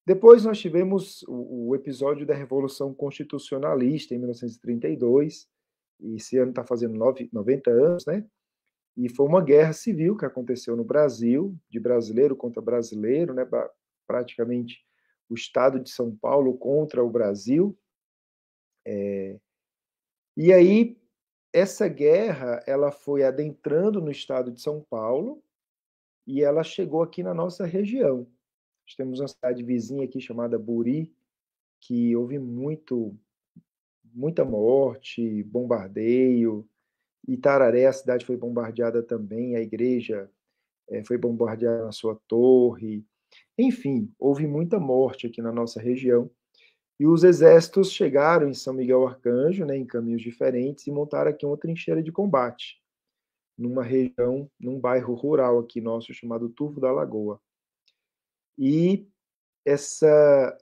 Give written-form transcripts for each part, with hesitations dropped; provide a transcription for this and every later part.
Depois nós tivemos o episódio da Revolução Constitucionalista, em 1932, e esse ano está fazendo 90 anos, né? E foi uma guerra civil que aconteceu no Brasil, de brasileiro contra brasileiro, né? Praticamente o estado de São Paulo contra o Brasil. E aí, essa guerra, ela foi adentrando no estado de São Paulo e ela chegou aqui na nossa região. Nós temos uma cidade vizinha aqui chamada Buri, que houve muita morte, bombardeio. Itararé, a cidade foi bombardeada também, a igreja foi bombardeada na sua torre. Enfim, houve muita morte aqui na nossa região. E os exércitos chegaram em São Miguel Arcanjo, né, em caminhos diferentes, e montaram aqui uma trincheira de combate, numa região, num bairro rural aqui nosso, chamado Turvo da Lagoa. E essa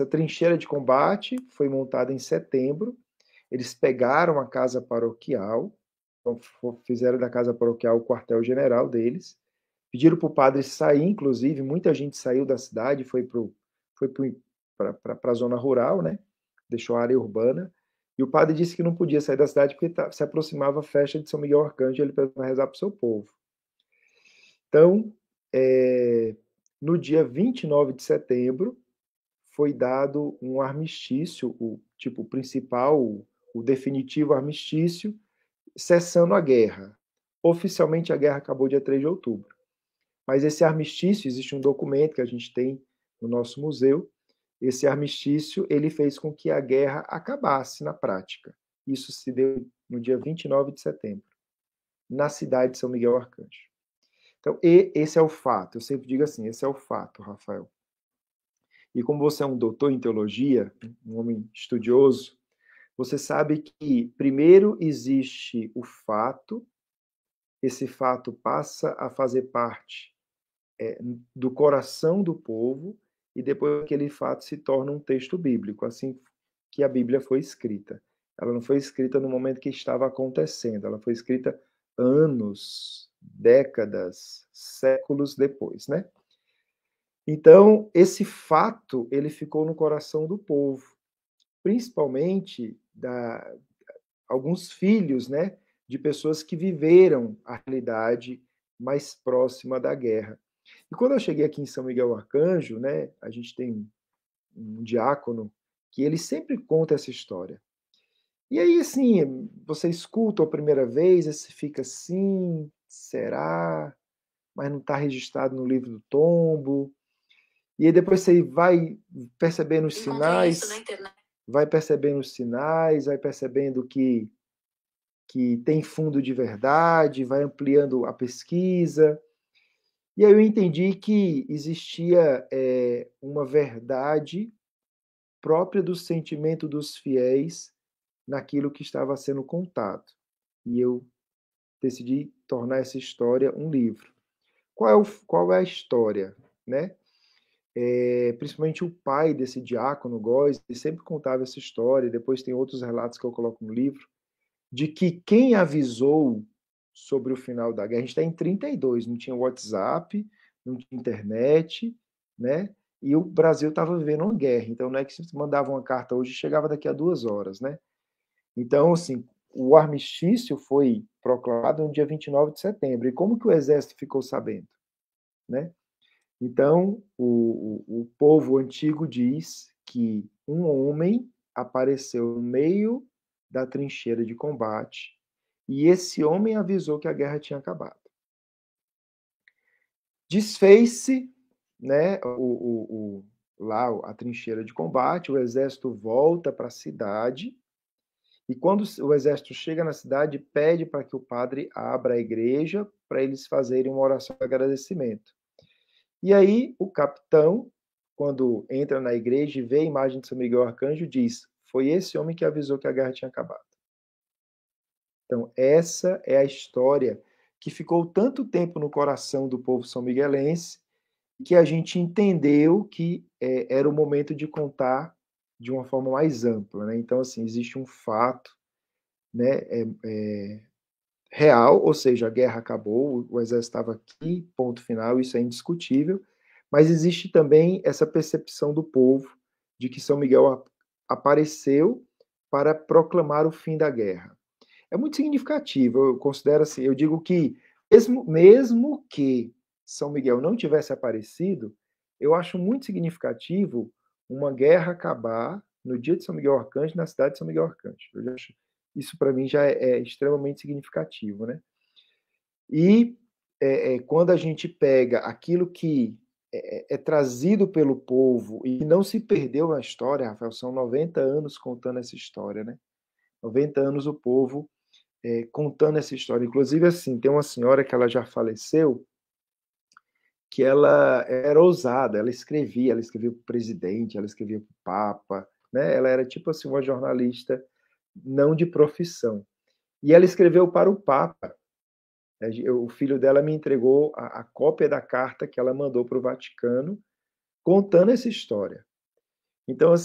trincheira de combate foi montada em setembro. Eles pegaram a casa paroquial, então fizeram da casa paroquial o quartel-general deles, pediram para o padre sair, inclusive, muita gente saiu da cidade, foi para a zona rural, né? Deixou a área urbana, e o padre disse que não podia sair da cidade porque se aproximava a festa de São Miguel Arcanjo, ele precisava rezar para o seu povo. Então, no dia 29 de setembro, foi dado um armistício, o tipo principal, o definitivo armistício, cessando a guerra. Oficialmente a guerra acabou dia 3 de outubro. Mas esse armistício, existe um documento que a gente tem no nosso museu, esse armistício ele fez com que a guerra acabasse na prática. Isso se deu no dia 29 de setembro, na cidade de São Miguel Arcanjo. Então, esse é o fato. Eu sempre digo assim, esse é o fato, Rafael. E como você é um doutor em teologia, um homem estudioso, você sabe que primeiro existe o fato, esse fato passa a fazer parte do coração do povo, e depois aquele fato se torna um texto bíblico, assim que a Bíblia foi escrita. Ela não foi escrita no momento que estava acontecendo, ela foi escrita anos, décadas, séculos depois, né? Então, esse fato, ele ficou no coração do povo, principalmente alguns filhos, né, de pessoas que viveram a realidade mais próxima da guerra. E quando eu cheguei aqui em São Miguel Arcanjo, né, a gente tem um diácono que ele sempre conta essa história. E aí, assim, você escuta a primeira vez, você fica assim, será? Mas não está registrado no livro do tombo. E aí depois você vai percebendo os sinais, vai percebendo os sinais, vai percebendo que tem fundo de verdade, vai ampliando a pesquisa. E aí eu entendi que existia uma verdade própria do sentimento dos fiéis naquilo que estava sendo contado. E eu decidi tornar essa história um livro. Qual é a história? Né? Principalmente o pai desse diácono, Góes, ele sempre contava essa história, depois tem outros relatos que eu coloco no livro, de que quem avisou sobre o final da guerra, a gente está em 32, não tinha WhatsApp, não tinha internet, né? E o Brasil estava vivendo uma guerra, então não é que se mandava uma carta hoje e chegava daqui a 2 horas, né? Então, assim, o armistício foi proclamado no dia 29 de setembro. E como que o exército ficou sabendo, né? Então, o povo antigo diz que um homem apareceu no meio da trincheira de combate e esse homem avisou que a guerra tinha acabado. Desfez-se, né, lá a trincheira de combate, o exército volta para a cidade e quando o exército chega na cidade, pede para que o padre abra a igreja para eles fazerem uma oração de agradecimento. E aí o capitão, quando entra na igreja e vê a imagem de São Miguel Arcanjo, diz: foi esse homem que avisou que a guerra tinha acabado. Então, essa é a história que ficou tanto tempo no coração do povo são-miguelense que a gente entendeu que era o momento de contar de uma forma mais ampla. Né? Então, assim, existe um fato, né, real, ou seja, a guerra acabou, o exército estava aqui, ponto final, isso é indiscutível, Mas existe também essa percepção do povo de que São Miguel apareceu para proclamar o fim da guerra. É muito significativo, eu considero assim, eu digo que mesmo que São Miguel não tivesse aparecido, eu acho muito significativo uma guerra acabar no dia de São Miguel Arcanjo, na cidade de São Miguel Arcanjo. Eu acho, isso para mim já é extremamente significativo, né? E quando a gente pega aquilo que é trazido pelo povo e não se perdeu na história, Rafael, são 90 anos contando essa história, né? 90 anos o povo contando essa história. Inclusive, assim, tem uma senhora que ela já faleceu, que ela era ousada, ela escrevia para o presidente, ela escrevia para o Papa, né? Ela era tipo assim uma jornalista não de profissão. E ela escreveu para o Papa. O filho dela me entregou a cópia da carta que ela mandou para o Vaticano, contando essa história. Então, assim,